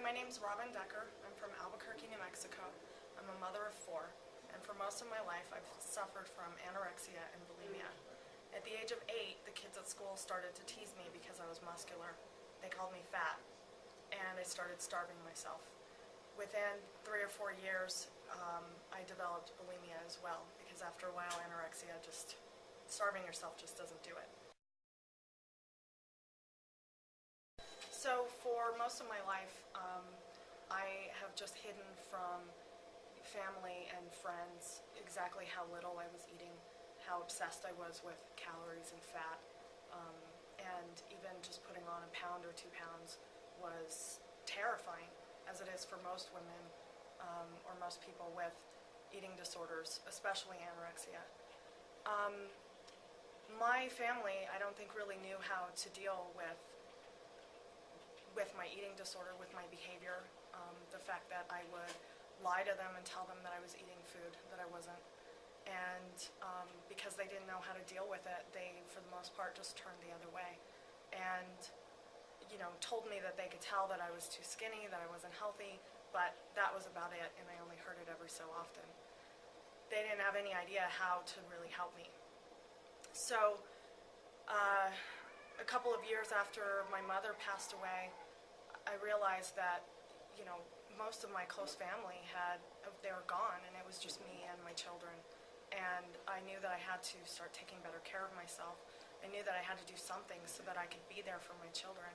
my name's Robin Decker. I'm from Albuquerque, New Mexico. I'm a mother of 4, and for most of my life I've suffered from anorexia and bulimia. At the age of 8, the kids at school started to tease me because I was muscular. They called me fat, and I started starving myself. Within 3 or 4 years, I developed bulimia as well, because after a while anorexia, starving yourself just doesn't do it. So for most of my life, I have just hidden from family and friends exactly how little I was eating, how obsessed I was with calories and fat, and even just putting on a pound or 2 pounds was terrifying, as it is for most women or most people with eating disorders, especially anorexia. My family, I don't think, really knew how to deal with my eating disorder, with my behavior, the fact that I would lie to them and tell them that I was eating food that I wasn't. And because they didn't know how to deal with it, they, for the most part, just turned the other way. And, told me that they could tell that I was too skinny, that I wasn't healthy, but that was about it, and I only heard it every so often. They didn't have any idea how to really help me. So, a couple of years after my mother passed away, I realized that, most of my close family they were gone, and it was just me and my children. And I knew that I had to start taking better care of myself. I knew that I had to do something so that I could be there for my children.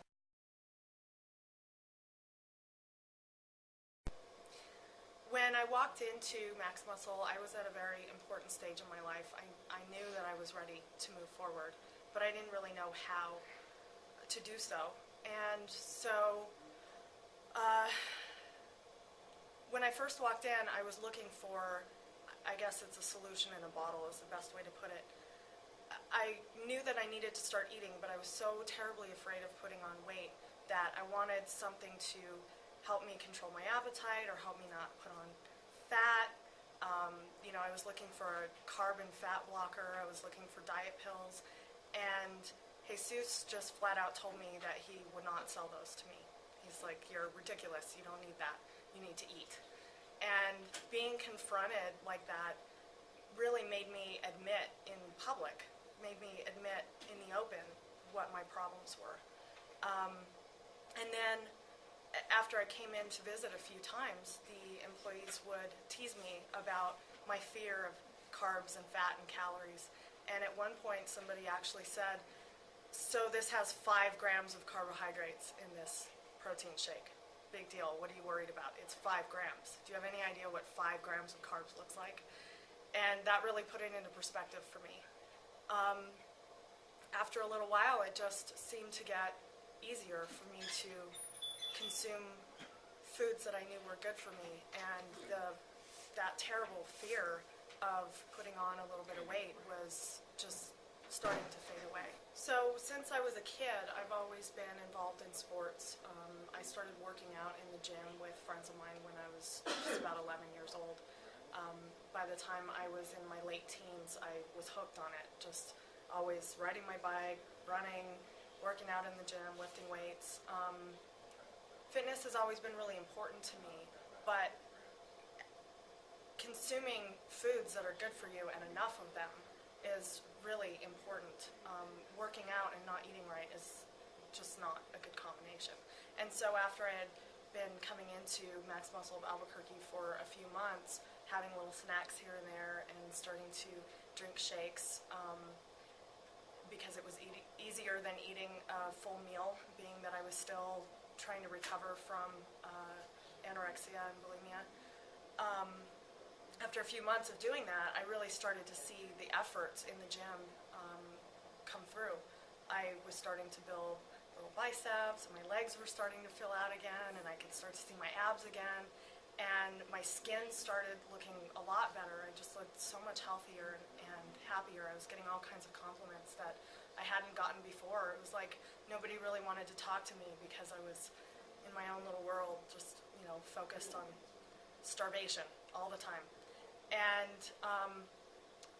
When I walked into Max Muscle, I was at a very important stage in my life. I knew that I was ready to move forward, but I didn't really know how to do so. And so when I first walked in, I was looking for, I guess it's a solution in a bottle is the best way to put it. I knew that I needed to start eating, but I was so terribly afraid of putting on weight that I wanted something to help me control my appetite or help me not put on fat. I was looking for a carb and fat blocker. I was looking for diet pills. And Jesus just flat out told me that he would not sell those to me. He's like, "You're ridiculous. You don't need that. You need to eat." And being confronted like that really made me admit in public, made me admit in the open what my problems were. And then after I came in to visit a few times, the employees would tease me about my fear of carbs and fat and calories. And at one point somebody actually said, "So this has 5 grams of carbohydrates in this protein shake. Big deal. What are you worried about? It's 5 grams. Do you have any idea what 5 grams of carbs looks like?" And that really put it into perspective for me. After a little while, it just seemed to get easier for me to consume foods that I knew were good for me, and that terrible fear of putting on a little bit of weight was just starting to fade away. So since I was a kid, I've always been involved in sports. I started working out in the gym with friends of mine when I was just about 11 years old. By the time I was in my late teens, I was hooked on it, just always riding my bike, running, working out in the gym, lifting weights. Fitness has always been really important to me, but consuming foods that are good for you and enough of them is really important. Working out and not eating right is just not a good combination. And so after I had been coming into Max Muscle of Albuquerque for a few months, having little snacks here and there and starting to drink shakes, because it was easier than eating a full meal, being that I was still trying to recover from anorexia and bulimia. After a few months of doing that, I really started to see the efforts in the gym come through. I was starting to build little biceps, and my legs were starting to fill out again, and I could start to see my abs again, and my skin started looking a lot better. I just looked so much healthier and happier. I was getting all kinds of compliments that I hadn't gotten before. It was like nobody really wanted to talk to me because I was in my own little world, just focused on starvation all the time. And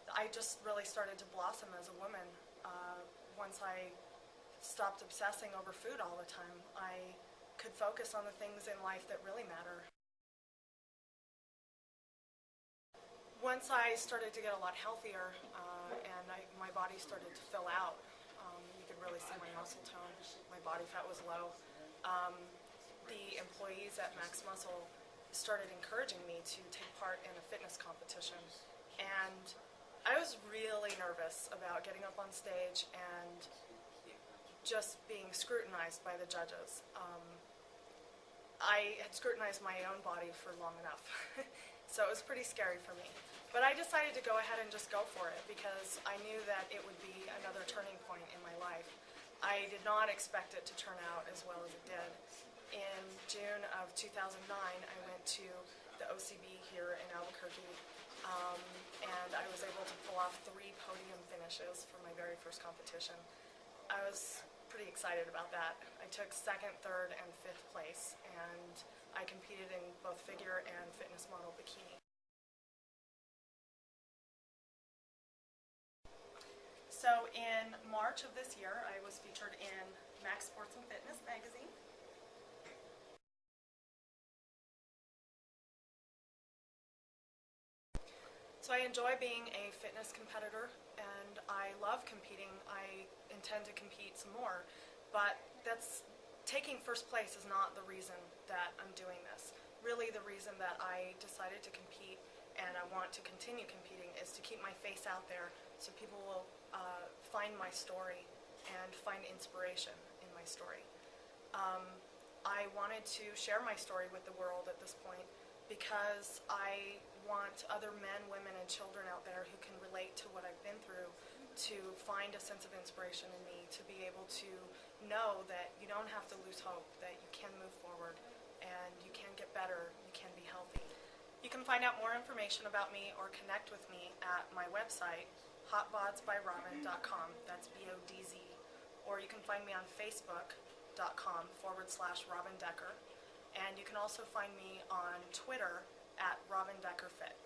I just really started to blossom as a woman. Once I stopped obsessing over food all the time, I could focus on the things in life that really matter. Once I started to get a lot healthier and my body started to fill out, you could really see my muscle tone. My body fat was low. The employees at Max Muscle started encouraging me to take part in a fitness competition. And I was really nervous about getting up on stage and just being scrutinized by the judges. I had scrutinized my own body for long enough, so it was pretty scary for me. But I decided to go ahead and just go for it because I knew that it would be another turning point in my life. I did not expect it to turn out as well as it did. In June of 2009, I went to the OCB here in Albuquerque, and I was able to pull off 3 podium finishes for my very first competition. I was pretty excited about that. I took 2nd, 3rd, and 5th place, and I competed in both figure and fitness model bikini. So in March of this year, I was featured in Max Sports and Fitness magazine. So I enjoy being a fitness competitor, and I love competing. I intend to compete some more, but taking first place is not the reason that I'm doing this. Really, the reason that I decided to compete and I want to continue competing is to keep my face out there so people will find my story and find inspiration in my story. I wanted to share my story with the world at this point because I want other men, women, and children out there who can relate to what I've been through to find a sense of inspiration in me, to be able to know that you don't have to lose hope, that you can move forward, and you can get better, you can be healthy. You can find out more information about me or connect with me at my website, hotbodsbyrobin.com, that's B-O-D-Z, or you can find me on Facebook.com/Robin Decker, and you can also find me on Twitter at Robin Decker Fit.